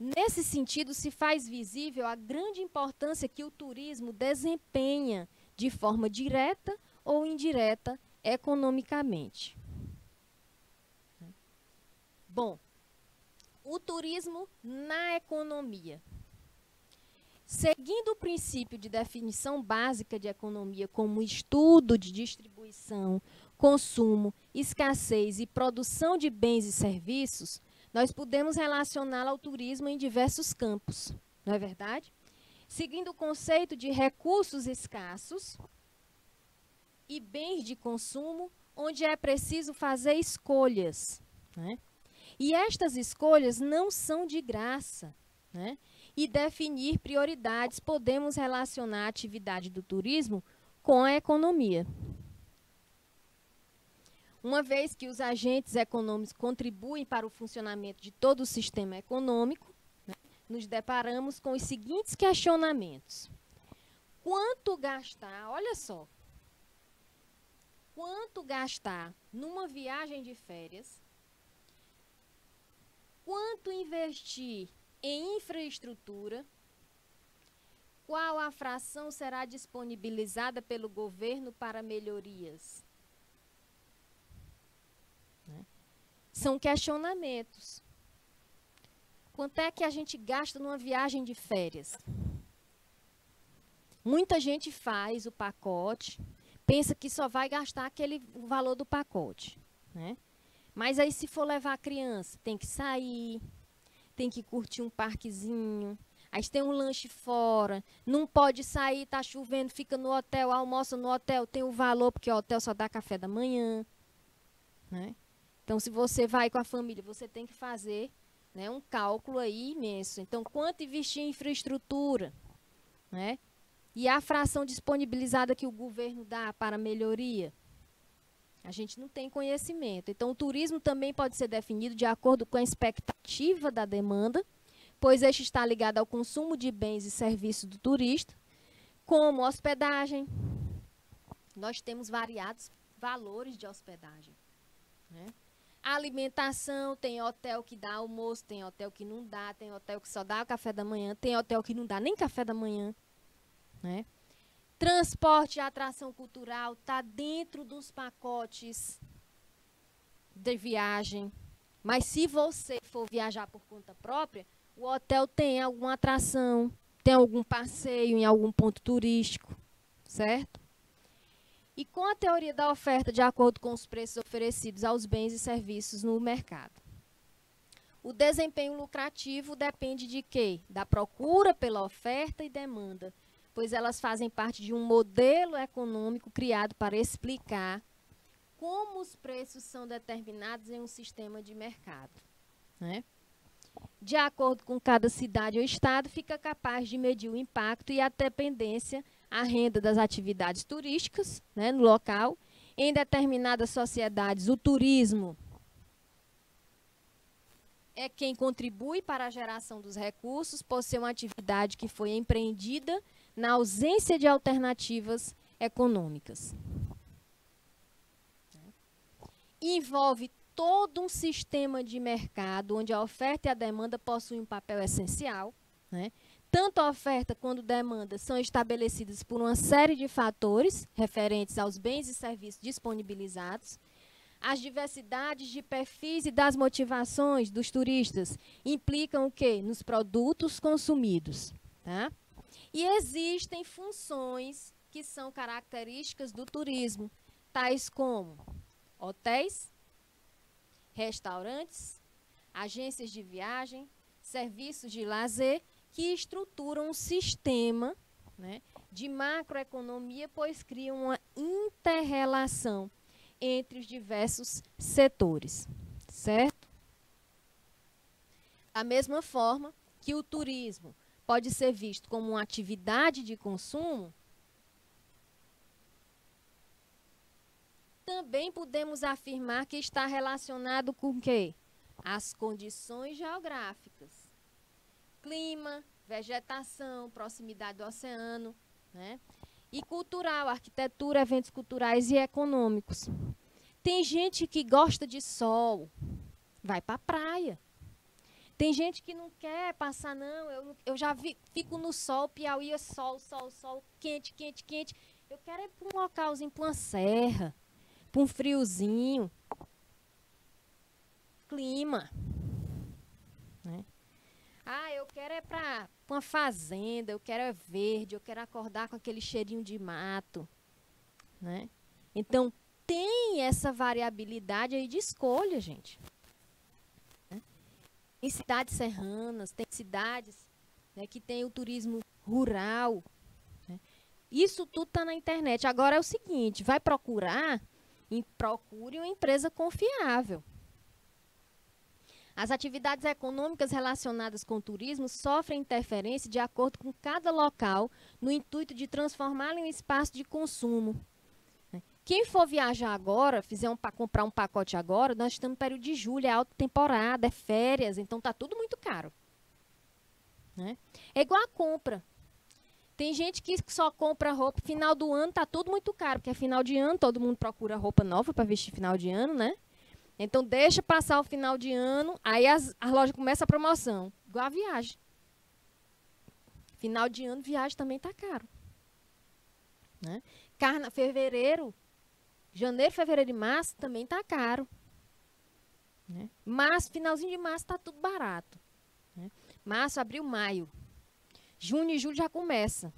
Nesse sentido, se faz visível a grande importância que o turismo desempenha de forma direta ou indireta economicamente. Bom, o turismo na economia. Seguindo o princípio de definição básica de economia como estudo de distribuição, consumo, escassez e produção de bens e serviços, nós podemos relacioná-lo ao turismo em diversos campos, não é verdade? Seguindo o conceito de recursos escassos e bens de consumo, onde é preciso fazer escolhas, né? E estas escolhas não são de graça, né? E definir prioridades, podemos relacionar a atividade do turismo com a economia. Uma vez que os agentes econômicos contribuem para o funcionamento de todo o sistema econômico, né, nos deparamos com os seguintes questionamentos. Quanto gastar, olha só, quanto gastar numa viagem de férias, quanto investir em infraestrutura, qual a fração será disponibilizada pelo governo para melhorias? São questionamentos. Quanto é que a gente gasta numa viagem de férias? Muita gente faz o pacote, pensa que só vai gastar o valor do pacote, né? Mas aí, se for levar a criança, tem que sair, tem que curtir um parquezinho, aí tem um lanche fora, não pode sair, tá chovendo, fica no hotel, almoça no hotel, tem o valor, porque o hotel só dá café da manhã, né? Então, se você vai com a família, você tem que fazer, né, um cálculo aí imenso. Então, quanto investir em infraestrutura, né? E a fração disponibilizada que o governo dá para melhoria? A gente não tem conhecimento. Então, o turismo também pode ser definido de acordo com a expectativa da demanda, pois este está ligado ao consumo de bens e serviços do turista, como hospedagem. Nós temos variados valores de hospedagem, né? Alimentação, tem hotel que dá almoço, tem hotel que não dá, tem hotel que só dá café da manhã, tem hotel que não dá nem café da manhã, né? Transporte e atração cultural está dentro dos pacotes de viagem. Mas se você for viajar por conta própria, o hotel tem alguma atração, tem algum passeio em algum ponto turístico, certo? E com a teoria da oferta, de acordo com os preços oferecidos aos bens e serviços no mercado. O desempenho lucrativo depende de quê? Da procura pela oferta e demanda, pois elas fazem parte de um modelo econômico criado para explicar como os preços são determinados em um sistema de mercado, né? De acordo com cada cidade ou estado, fica capaz de medir o impacto e a dependência, a renda das atividades turísticas, né, no local. Em determinadas sociedades, o turismo é quem contribui para a geração dos recursos, por ser uma atividade que foi empreendida na ausência de alternativas econômicas. Envolve todo um sistema de mercado, onde a oferta e a demanda possuem um papel essencial, né? Tanto a oferta quanto a demanda são estabelecidas por uma série de fatores referentes aos bens e serviços disponibilizados. As diversidades de perfis e das motivações dos turistas implicam o quê? Nos produtos consumidos, tá? E existem funções que são características do turismo, tais como hotéis, restaurantes, agências de viagem, serviços de lazer, que estruturam um sistema, né, de macroeconomia, pois criam uma inter-relação entre os diversos setores, certo? Da mesma forma que o turismo pode ser visto como uma atividade de consumo, também podemos afirmar que está relacionado com o quê? As condições geográficas. Clima, vegetação, proximidade do oceano, né? E cultural, arquitetura, eventos culturais e econômicos. Tem gente que gosta de sol, vai para a praia. Tem gente que não quer passar, não, eu já fico no sol, Piauí é sol, sol, sol, quente, quente, quente. Eu quero ir para um localzinho, para uma serra, para um friozinho. Clima. Né? Ah, eu quero ir para uma fazenda, eu quero é verde, eu quero acordar com aquele cheirinho de mato. Né? Então, tem essa variabilidade aí de escolha, gente. Né? Tem cidades serranas, tem cidades, né, que tem o turismo rural. Né? Isso tudo está na internet. Agora é o seguinte, vai procurar, procure uma empresa confiável. As atividades econômicas relacionadas com o turismo sofrem interferência de acordo com cada local, no intuito de transformá-lo em um espaço de consumo. Quem for viajar agora, comprar um pacote agora, nós estamos no período de julho, é alta temporada, é férias, então está tudo muito caro. Né? É igual a compra. Tem gente que só compra roupa, final do ano está tudo muito caro, porque é final de ano, todo mundo procura roupa nova para vestir final de ano, né? Então deixa passar o final de ano, aí as lojas começam a promoção, igual a viagem. Final de ano, viagem também está caro. Né? Fevereiro, janeiro, fevereiro e março também está caro. Né? Finalzinho de março está tudo barato. Né? Março, abril, maio. Junho e julho já começa.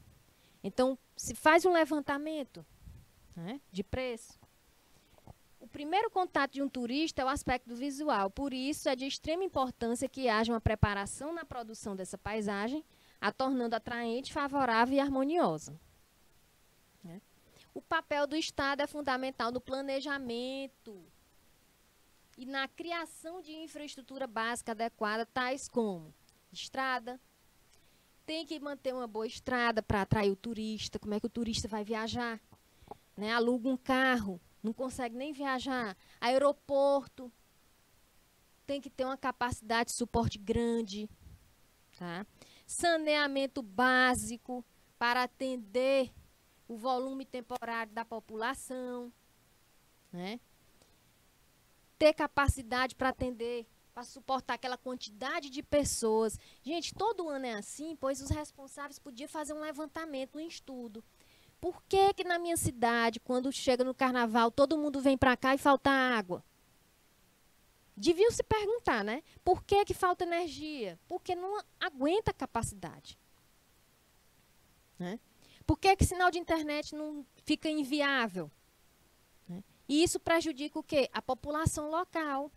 Então, se faz um levantamento, né, de preço. O primeiro contato de um turista é o aspecto visual. Por isso, é de extrema importância que haja uma preparação na produção dessa paisagem, a tornando atraente, favorável e harmoniosa. Né? O papel do Estado é fundamental no planejamento e na criação de infraestrutura básica adequada, tais como estrada. Tem que manter uma boa estrada para atrair o turista. Como é que o turista vai viajar? Né? Aluga um carro, não consegue nem viajar. Aeroporto. Tem que ter uma capacidade de suporte grande. Tá? Saneamento básico para atender o volume temporário da população. Né? Ter capacidade para atender, para suportar aquela quantidade de pessoas. Gente, todo ano é assim, pois os responsáveis podiam fazer um levantamento, um estudo. Por que que na minha cidade, quando chega no carnaval, todo mundo vem para cá e falta água? Deviam se perguntar, né? Por que que falta energia? Porque não aguenta a capacidade. Né? Por que que sinal de internet não fica inviável? Né? E isso prejudica o quê? A população local.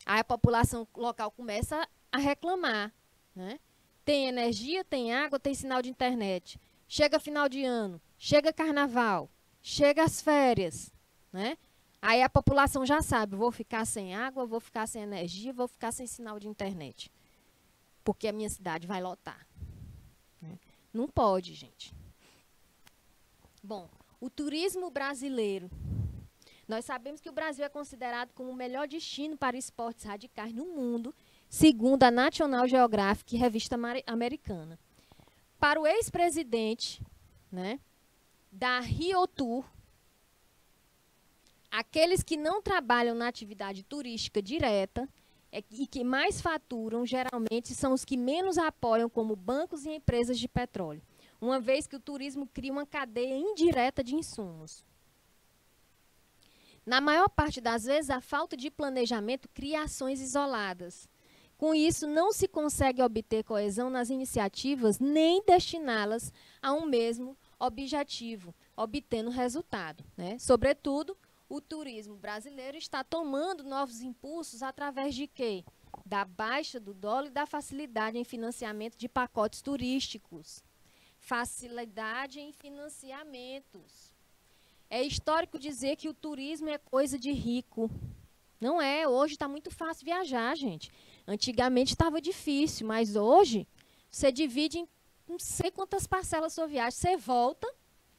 Aí a população local começa a reclamar. Né? Tem energia, tem água, tem sinal de internet. Chega final de ano, chega carnaval, chega as férias. Né? Aí a população já sabe, vou ficar sem água, vou ficar sem energia, vou ficar sem sinal de internet. Porque a minha cidade vai lotar. Né? Não pode, gente. Bom, o turismo brasileiro. Nós sabemos que o Brasil é considerado como o melhor destino para esportes radicais no mundo, segundo a National Geographic, revista americana. Para o ex-presidente, né, da Rio Tour, aqueles que não trabalham na atividade turística direta e que mais faturam, geralmente, são os que menos apoiam, como bancos e empresas de petróleo, uma vez que o turismo cria uma cadeia indireta de insumos. Na maior parte das vezes, a falta de planejamento cria ações isoladas. Com isso, não se consegue obter coesão nas iniciativas, nem destiná-las a um mesmo objetivo, obtendo resultado. Né? Sobretudo, o turismo brasileiro está tomando novos impulsos através de quê? Da baixa do dólar e da facilidade em financiamento de pacotes turísticos. Facilidade em financiamentos. É histórico dizer que o turismo é coisa de rico. Não é, hoje está muito fácil viajar, gente. Antigamente estava difícil, mas hoje você divide em não sei quantas parcelas sua viagem, você volta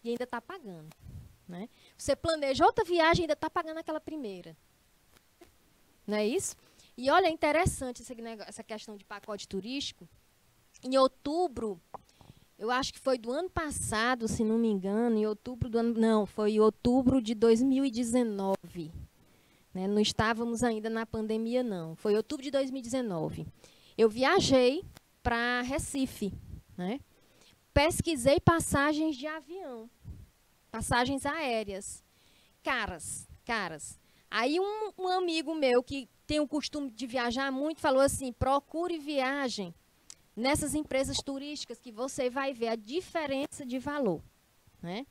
e ainda está pagando. Né? Você planeja outra viagem e ainda está pagando aquela primeira. Não é isso? E olha, é interessante essa questão de pacote turístico. Em outubro, eu acho que foi do ano passado, se não me engano, em outubro do ano... Não, foi em outubro de 2019. Né? Não estávamos ainda na pandemia, não. Foi em outubro de 2019. Eu viajei para Recife. Né? Pesquisei passagens de avião. passagens aéreas, caras. Aí um amigo meu que tem o costume de viajar muito falou assim, procure viagem nessas empresas turísticas que você vai ver a diferença de valor, né?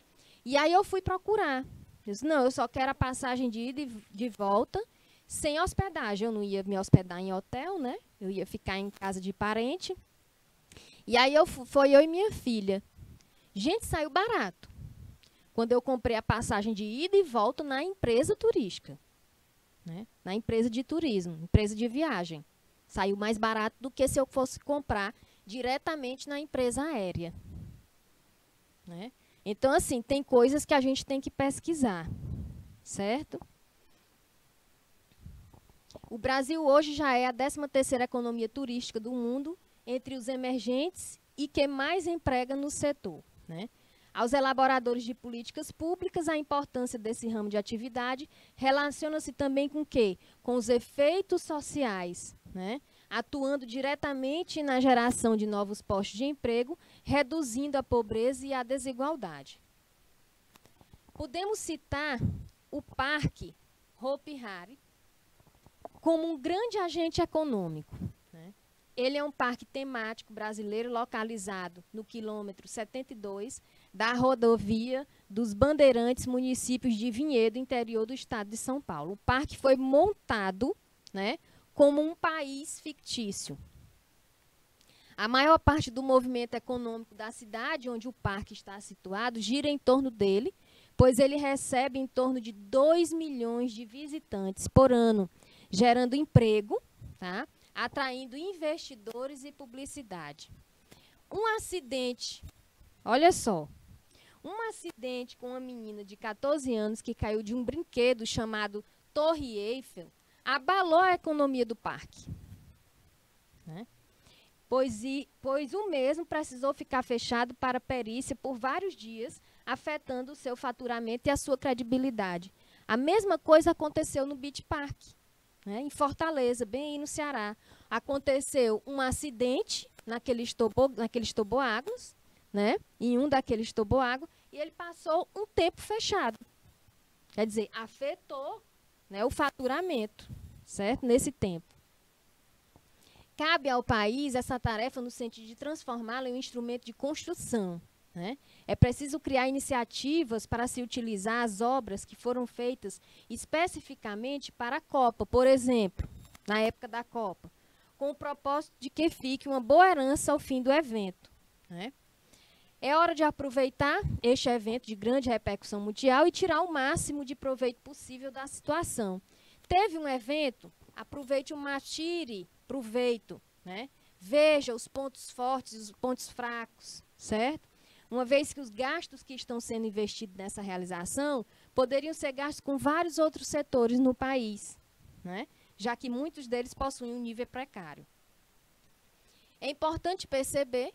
E aí eu fui procurar. Eu disse, não, eu só quero a passagem de ida e de volta, sem hospedagem. Eu não ia me hospedar em hotel, né? Eu ia ficar em casa de parente. E aí foi eu e minha filha. Gente, saiu barato. Quando eu comprei a passagem de ida e volta na empresa turística, né? Na empresa de turismo, empresa de viagem. Saiu mais barato do que se eu fosse comprar diretamente na empresa aérea, né? Então, assim, tem coisas que a gente tem que pesquisar, certo? O Brasil hoje já é a 13ª economia turística do mundo, entre os emergentes e que mais emprega no setor, né? Aos elaboradores de políticas públicas, a importância desse ramo de atividade relaciona-se também com o quê? Com os efeitos sociais, né? Atuando diretamente na geração de novos postos de emprego, reduzindo a pobreza e a desigualdade. Podemos citar o Parque Hopi Hari como um grande agente econômico, né? Ele é um parque temático brasileiro localizado no quilômetro 72 da rodovia dos Bandeirantes, municípios de Vinhedo, interior do estado de São Paulo. O parque foi montado, né, como um país fictício. A maior parte do movimento econômico da cidade, onde o parque está situado, gira em torno dele, pois ele recebe em torno de 2 milhões de visitantes por ano, gerando emprego, tá? Atraindo investidores e publicidade. Um acidente, olha só, um acidente com uma menina de 14 anos que caiu de um brinquedo chamado Torre Eiffel, abalou a economia do parque, né? Pois o mesmo precisou ficar fechado para perícia por vários dias, afetando o seu faturamento e a sua credibilidade. A mesma coisa aconteceu no Beach Park, né, em Fortaleza, bem aí no Ceará. Aconteceu um acidente naqueles toboáguas, né, em um daqueles toboáguas, e ele passou um tempo fechado. Quer dizer, afetou, né, o faturamento, certo? Nesse tempo. Cabe ao país essa tarefa no sentido de transformá-lo em um instrumento de construção, né? É preciso criar iniciativas para se utilizar as obras que foram feitas especificamente para a Copa, por exemplo, na época da Copa, com o propósito de que fique uma boa herança ao fim do evento, né? É hora de aproveitar este evento de grande repercussão mundial e tirar o máximo de proveito possível da situação. Teve um evento, aproveite o tire proveito, né? Veja os pontos fortes e os pontos fracos, certo? Uma vez que os gastos que estão sendo investidos nessa realização poderiam ser gastos com vários outros setores no país, né? Já que muitos deles possuem um nível precário. É importante perceber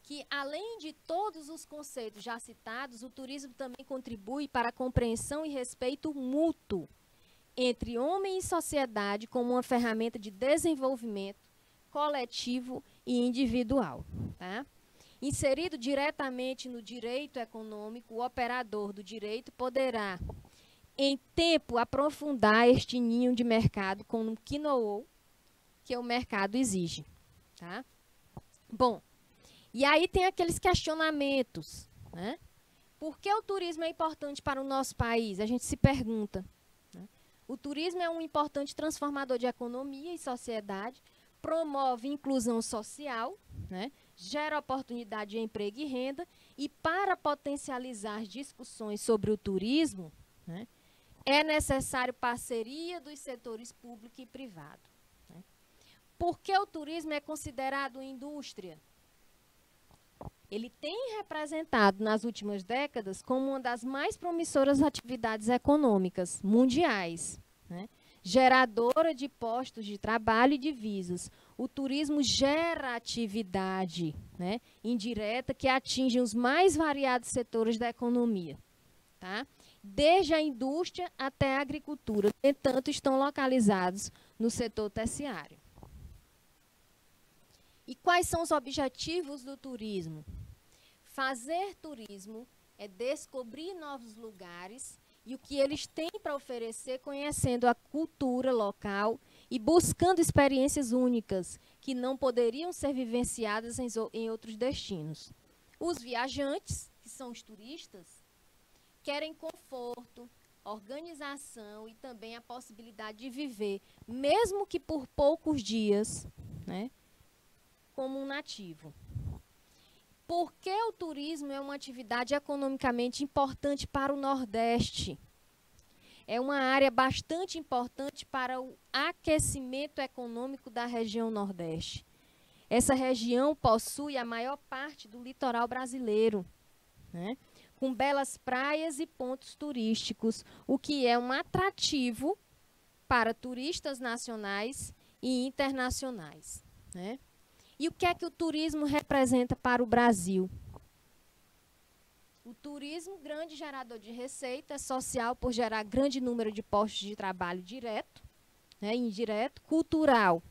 que, além de todos os conceitos já citados, o turismo também contribui para a compreensão e respeito mútuo entre homem e sociedade como uma ferramenta de desenvolvimento coletivo e individual, tá? Inserido diretamente no direito econômico, o operador do direito poderá, em tempo, aprofundar este ninho de mercado com um know-how que o mercado exige, tá? Bom, e aí tem aqueles questionamentos, né? Por que o turismo é importante para o nosso país? A gente se pergunta. O turismo é um importante transformador de economia e sociedade, promove inclusão social, né, gera oportunidade de emprego e renda, e para potencializar discussões sobre o turismo, né, é necessário parceria dos setores público e privado, né. Por que o turismo é considerado indústria? Ele tem representado nas últimas décadas como uma das mais promissoras atividades econômicas mundiais, né? Geradora de postos de trabalho e divisas. O turismo gera atividade, né, indireta que atinge os mais variados setores da economia, tá? Desde a indústria até a agricultura, no entanto, estão localizados no setor terciário. E quais são os objetivos do turismo? Fazer turismo é descobrir novos lugares e o que eles têm para oferecer, conhecendo a cultura local e buscando experiências únicas que não poderiam ser vivenciadas em outros destinos. Os viajantes, que são os turistas, querem conforto, organização e também a possibilidade de viver, mesmo que por poucos dias, né, como um nativo. Por que o turismo é uma atividade economicamente importante para o Nordeste? É uma área bastante importante para o aquecimento econômico da região Nordeste. Essa região possui a maior parte do litoral brasileiro, né, com belas praias e pontos turísticos, o que é um atrativo para turistas nacionais e internacionais, né? E o que é que o turismo representa para o Brasil? O turismo, grande gerador de receita social por gerar grande número de postos de trabalho direto, né, indireto, cultural,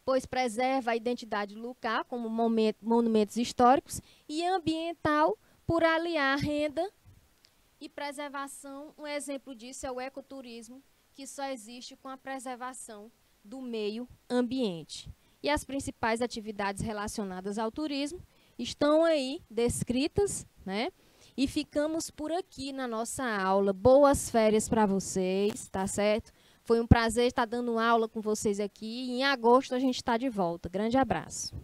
pois preserva a identidade local como monumentos históricos, e ambiental, por aliar renda e preservação. Um exemplo disso é o ecoturismo, que só existe com a preservação do meio ambiente. E as principais atividades relacionadas ao turismo estão aí descritas, né? E ficamos por aqui na nossa aula. Boas férias para vocês, tá certo? Foi um prazer estar dando aula com vocês aqui. E em agosto a gente está de volta. Grande abraço.